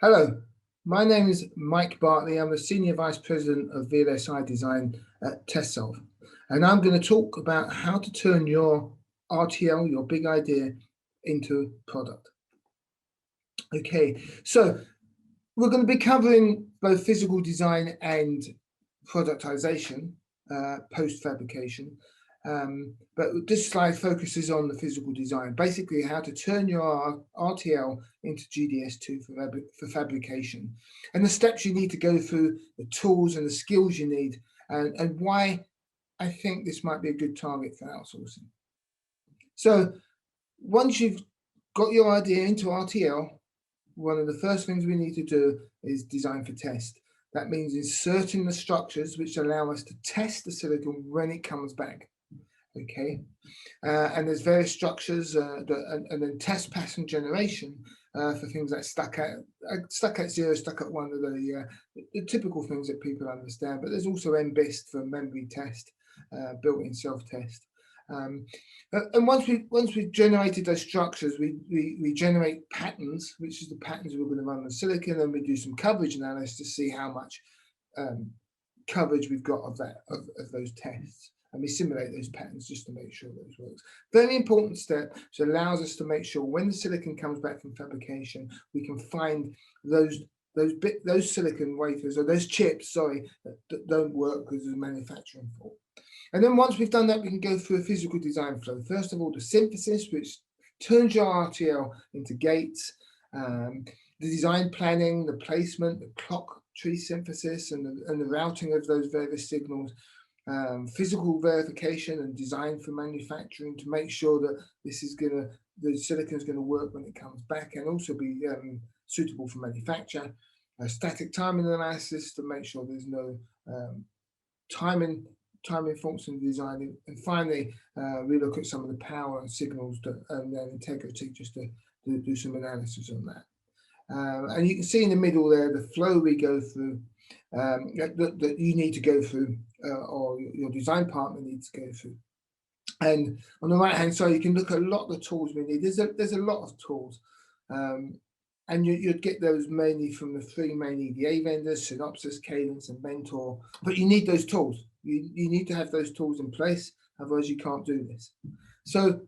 Hello, my name is Mike Bartley. I'm the Senior Vice President of GDSII Design at Tessolve, and I'm going to talk about how to turn your RTL, your big idea, into product. Okay, so we're going to be covering both physical design and productization, post-fabrication. But this slide focuses on the physical design, basically how to turn your RTL into GDSII for fabrication, and the steps you need to go through, the tools and the skills you need, and why I think this might be a good target for outsourcing. So once you've got your idea into RTL, one of the first things we need to do is design for test. That means inserting the structures which allow us to test the silicon when it comes back. Okay, and there's various structures and then test pattern generation for things like stuck at 0, stuck at 1 are the typical things that people understand. But there's also MBIST for memory test, built-in self-test. And once we've generated those structures, we generate patterns, which is the patterns we're going to run on silicon, and we do some coverage analysis to see how much coverage we've got of those tests. And we simulate those patterns just to make sure those works. Very important step, which allows us to make sure when the silicon comes back from fabrication, we can find those silicon wafers, or those chips, sorry, that don't work because of the manufacturing fault. And then once we've done that, we can go through a physical design flow. First of all, the synthesis, which turns your RTL into gates, the design planning, the placement, the clock tree synthesis, and the routing of those various signals. Physical verification and design for manufacturing to make sure that the silicon is going to work when it comes back and also be suitable for manufacture. Static timing analysis to make sure there's no timing faults in design, and finally we look at some of the power and signals and then integrity, just to do some analysis on that. And you can see in the middle there the flow we go through, that you need to go through, or your design partner needs to go through. And on the right hand side, you can look at a lot of the tools we need. There's a lot of tools, and you'd get those mainly from the 3 main EDA vendors: Synopsys, Cadence, and Mentor. But you need those tools. You need to have those tools in place, otherwise you can't do this. So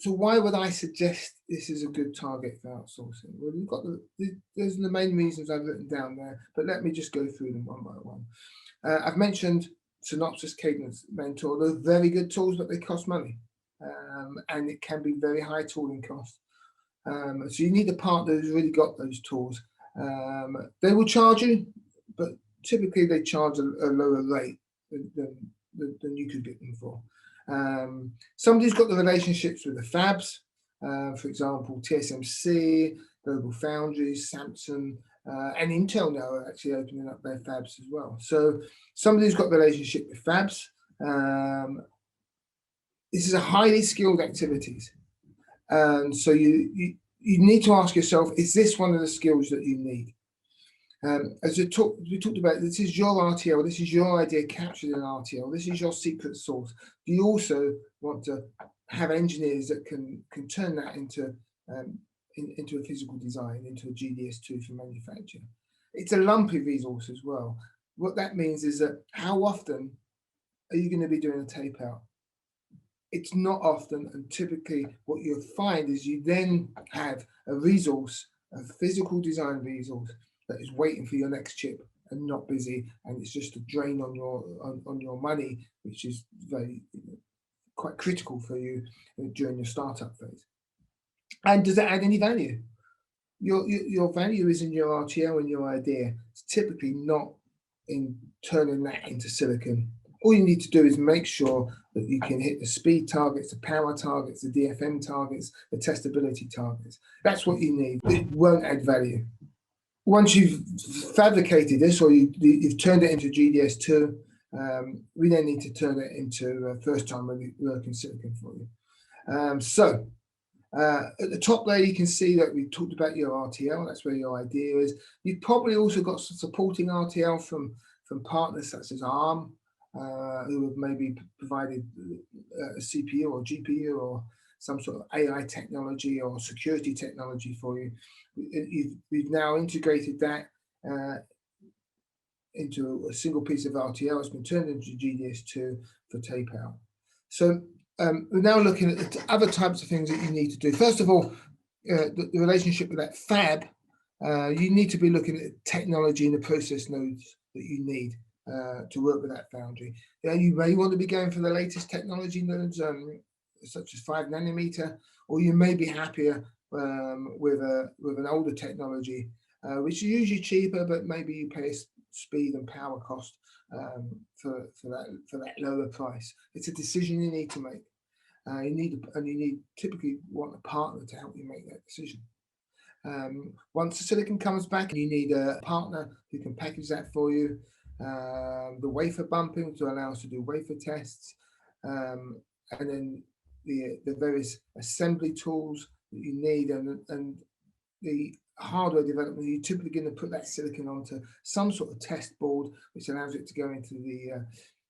why would I suggest this is a good target for outsourcing? Well, you've got those are the main reasons I've written down there, but let me just go through them one by one. I've mentioned Synopsys, Cadence, Mentor. They're very good tools, but they cost money, and it can be very high tooling cost. So you need a partner who's really got those tools. They will charge you, but typically they charge a lower rate than you could get them for. Somebody's got the relationships with the fabs, for example, TSMC, Global Foundries, Samsung, and Intel now are actually opening up their fabs as well. So somebody's got a relationship with fabs. This is a highly skilled activities. So you need to ask yourself, is this one of the skills that you need? As we talked about, this is your RTL, this is your idea captured in RTL, this is your secret sauce. Do you also want to have engineers that can turn that into a physical design, into a GDSII for manufacture? It's a lumpy resource as well. What that means is that how often are you going to be doing a tape out? It's not often, and typically what you'll find is you then have a resource, a physical design resource, that is waiting for your next chip and not busy, and it's just a drain on your money, which is quite critical for you during your startup phase. And does it add any value? Your value is in your RTL and your idea. It's typically not in turning that into silicon. All you need to do is make sure that you can hit the speed targets, the power targets, the DFM targets, the testability targets. That's what you need. It won't add value. Once you've fabricated this, or you've turned it into GDSII, we then need to turn it into first time working silicon for you. At the top there, you can see that we talked about your RTL. That's where your idea is. You've probably also got some supporting RTL from partners such as ARM, who have maybe provided a CPU or GPU or some sort of AI technology or security technology for you. we've now integrated that into a single piece of RTL. It's been turned into GDSII for tape out. So we're now looking at the other types of things that you need to do. First of all, the relationship with that fab, you need to be looking at technology and the process nodes that you need to work with that foundry. You may want to be going for the latest technology nodes, such as 5 nanometer, or you may be happier with an older technology, which is usually cheaper, but maybe you pay speed and power cost for that lower price. It's a decision you need to make. You typically want a partner to help you make that decision. Once the silicon comes back, you need a partner who can package that for you. The wafer bumping to allow us to do wafer tests, and then the various assembly tools that you need, and the hardware development. You're typically going to put that silicon onto some sort of test board, which allows it to go into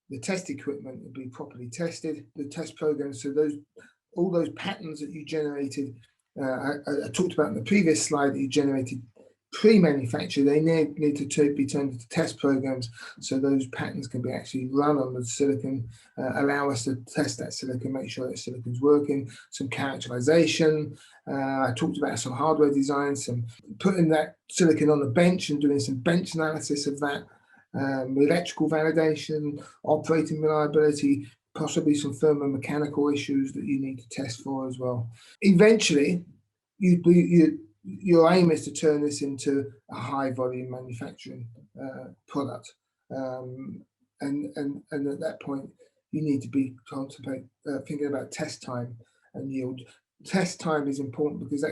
the test equipment and be properly tested. The test programs, so all those patterns that you generated, I talked about in the previous slide, that you generated pre-manufacture, they need to be turned into test programs, so those patterns can be actually run on the silicon, allow us to test that silicon, make sure that silicon's working, some characterization. I talked about some hardware design, some putting that silicon on the bench and doing some bench analysis of that, electrical validation, operating reliability, possibly some thermomechanical issues that you need to test for as well. Eventually, your aim is to turn this into a high volume manufacturing product, and at that point you need to be thinking about test time and yield. Test time is important because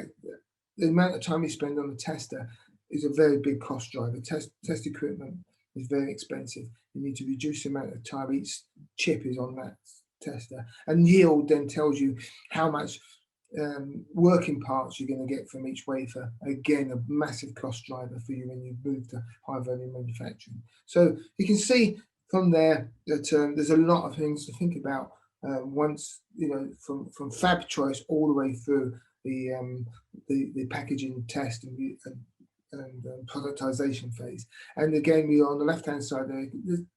the amount of time you spend on the tester is a very big cost driver. Test equipment is very expensive. You need to reduce the amount of time each chip is on that tester, and yield then tells you how much working parts you're going to get from each wafer. Again, a massive cost driver for you when you move to high volume manufacturing. So you can see from there that there's a lot of things to think about once, from fab choice all the way through the packaging test and productization phase. And again, on the left hand side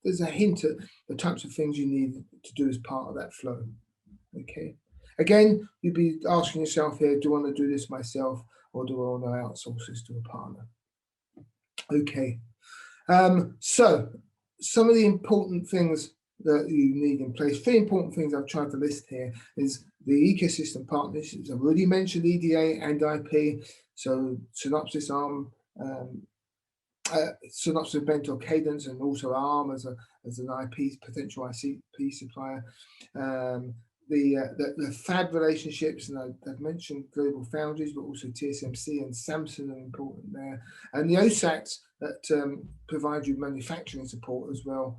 there's a hint at the types of things you need to do as part of that flow. Okay. Again, you'd be asking yourself here, do I want to do this myself, or do I want to outsource this to a partner? Okay, so some of the important things that you need in place, 3 important things I've tried to list here, is the ecosystem partnerships. I've already mentioned EDA and IP, so Synopsys, ARM, Synopsys, Bent, Cadence, and also ARM as an IP potential ICP supplier. The fab relationships, and I've mentioned Global Foundries, but also TSMC and Samsung are important there, and the OSATs that provide you manufacturing support as well.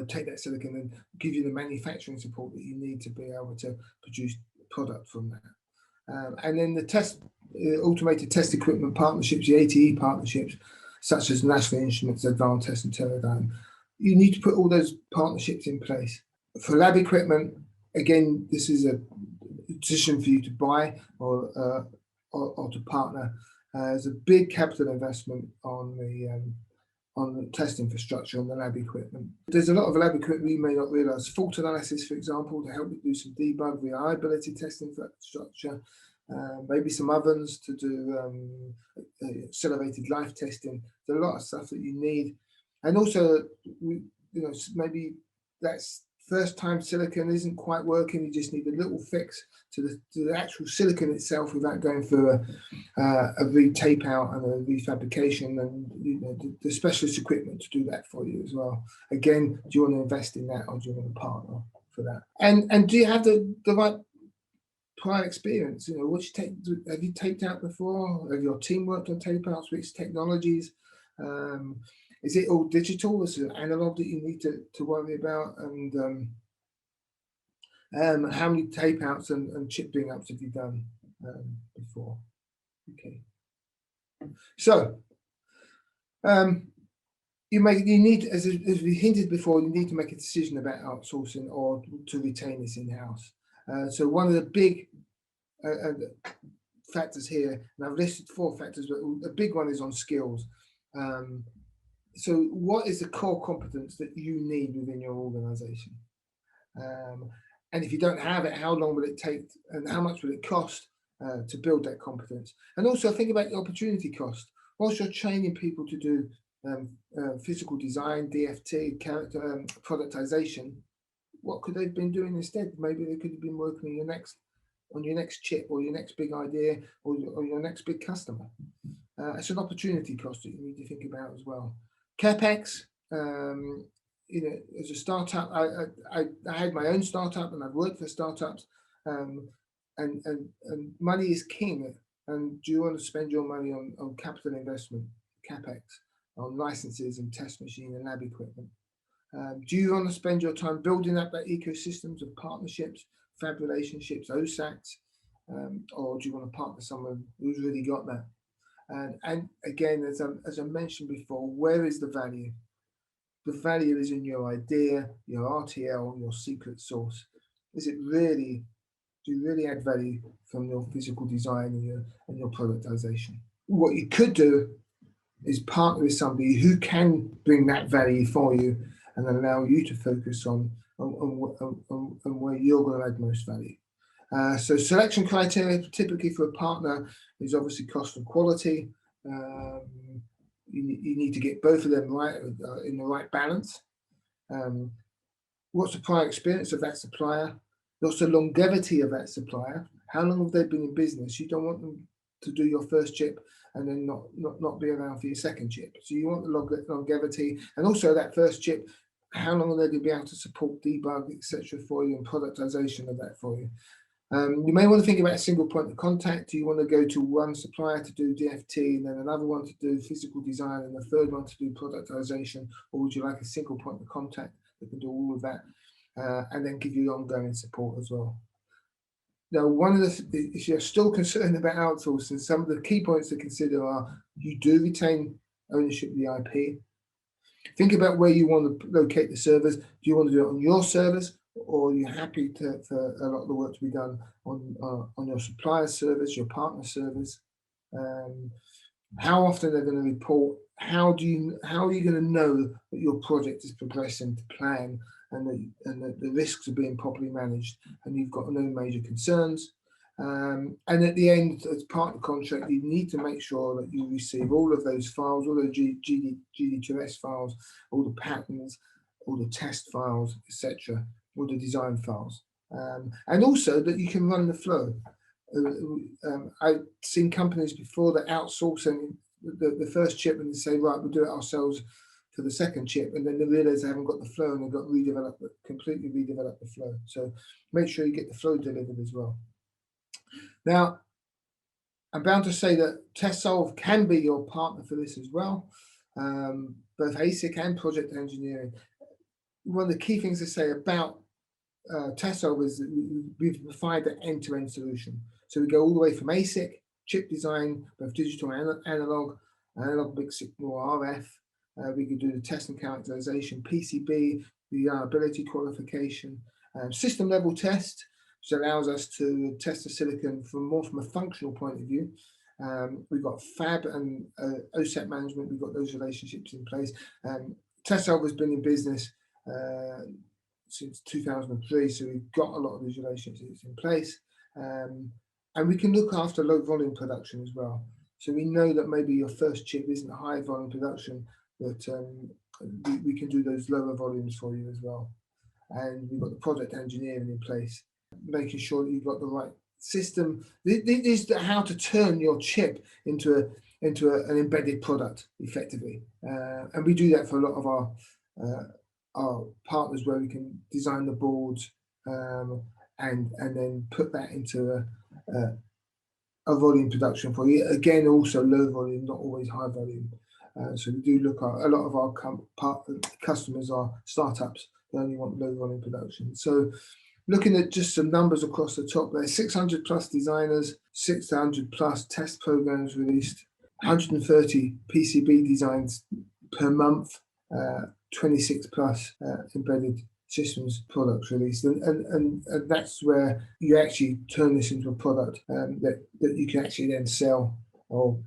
Take that silicon and give you the manufacturing support that you need to be able to produce product from that. And then the automated test equipment partnerships, the ATE partnerships, such as National Instruments, Advantest, and Teledyne. You need to put all those partnerships in place. For lab equipment, again, this is a decision for you to buy or to partner. There's a big capital investment on the test infrastructure, on the lab equipment. There's a lot of lab equipment you may not realize. Fault analysis, for example, to help you do some debug, reliability test infrastructure, maybe some ovens to do accelerated life testing. There's a lot of stuff that you need. And also, maybe that's first time silicon isn't quite working, you just need a little fix to the actual silicon itself without going through a re-tape out and a refabrication, and the specialist equipment to do that for you as well. Again, do you want to invest in that, or do you want a partner for that? And do you have the right prior experience? Have you taped out before? Have your team worked on tape outs? Which technologies? Is it all digital? Is it analog that you need to worry about? And how many tape outs and chip bring ups have you done before? Okay. So you need, as we hinted before, you need to make a decision about outsourcing or to retain this in-house. So one of the big factors here, and I've listed 4 factors, but a big one is on skills. So what is the core competence that you need within your organization? And if you don't have it, how long will it take and how much will it cost to build that competence? And also think about the opportunity cost. Whilst you're training people to do physical design, DFT, character, productization, what could they have been doing instead? Maybe they could have been working on your next chip or your next big idea or your next big customer. It's an opportunity cost that you need to think about as well. CapEx, as a startup, I had my own startup and I've worked for startups, and money is king. And do you want to spend your money on capital investment, CapEx, on licenses and test machine and lab equipment? Do you want to spend your time building up that ecosystems of partnerships, fab relationships, OSACs, or do you want to partner with someone who's really got that? And again, as I mentioned before, where is the value? The value is in your idea, your RTL, your secret sauce. Do you really add value from your physical design and your productization? What you could do is partner with somebody who can bring that value for you and allow you to focus on where you're going to add most value. So selection criteria typically for a partner is obviously cost and quality. You need to get both of them right in the right balance. What's the prior experience of that supplier? What's the longevity of that supplier? How long have they been in business? You don't want them to do your first chip and then not be around for your second chip. So you want the longevity, and also that first chip, how long are they going to be able to support debug, etc. for you, and productization of that for you? You may want to think about a single point of contact. Do you want to go to one supplier to do DFT and then another one to do physical design and the third one to do productization, or would you like a single point of contact that can do all of that and then give you ongoing support as well? Now, if you're still concerned about outsourcing, some of the key points to consider are you do retain ownership of the IP. Think about where you want to locate the servers. Do you want to do it on your servers, or are you happy for a lot of the work to be done on your supplier servers, your partner servers? How often they're going to report? How are you going to know that your project is progressing to plan and that the risks are being properly managed and you've got no major concerns? And at the end, as part of the contract, you need to make sure that you receive all of those files, all the GDSII files, all the patterns, all the test files, etc., all the design files, and also that you can run the flow. I've seen companies before that outsourcing the first chip and they say, right, we'll do it ourselves for the second chip, and then they realize they haven't got the flow and they've got to completely redevelop the flow. So make sure you get the flow delivered as well. Now, I'm bound to say that Tessolve can be your partner for this as well, both ASIC and project engineering. One of the key things to say about Tessolve is that we provide an end-to-end solution. So we go all the way from ASIC, chip design, both digital and analog mixed signal, RF. We could do the test and characterization, PCB, the reliability qualification, system level test, which allows us to test the silicon from a functional point of view. We've got fab and OSAT management. We've got those relationships in place. Tessolve has been in business since 2003, so we've got a lot of these relationships in place. And we can look after low volume production as well. So we know that maybe your first chip isn't a high volume production, but we can do those lower volumes for you as well. And we've got the project engineering in place, making sure that you've got the right system. This is how to turn your chip into an embedded product effectively. And we do that for a lot of our partners, where we can design the boards and then put that into a volume production for you. Again, also low volume, not always high volume. So we do look at a lot of our customers are startups. They only want low volume production. So looking at just some numbers across the top there, 600 plus designers, 600 plus test programs released, 130 PCB designs per month, 26 plus embedded systems products released, and that's where you actually turn this into a product that you can actually then sell or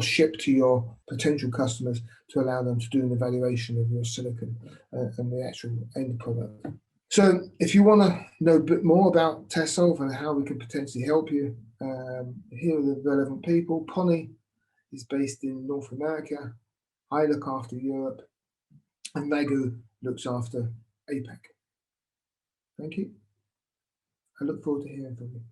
ship to your potential customers to allow them to do an evaluation of your silicon and the actual end product. So if you want to know a bit more about Tessolve and how we can potentially help you, here are the relevant people. Connie is based in North America. I look after Europe, and Raghu looks after APAC. Thank you. I look forward to hearing from you.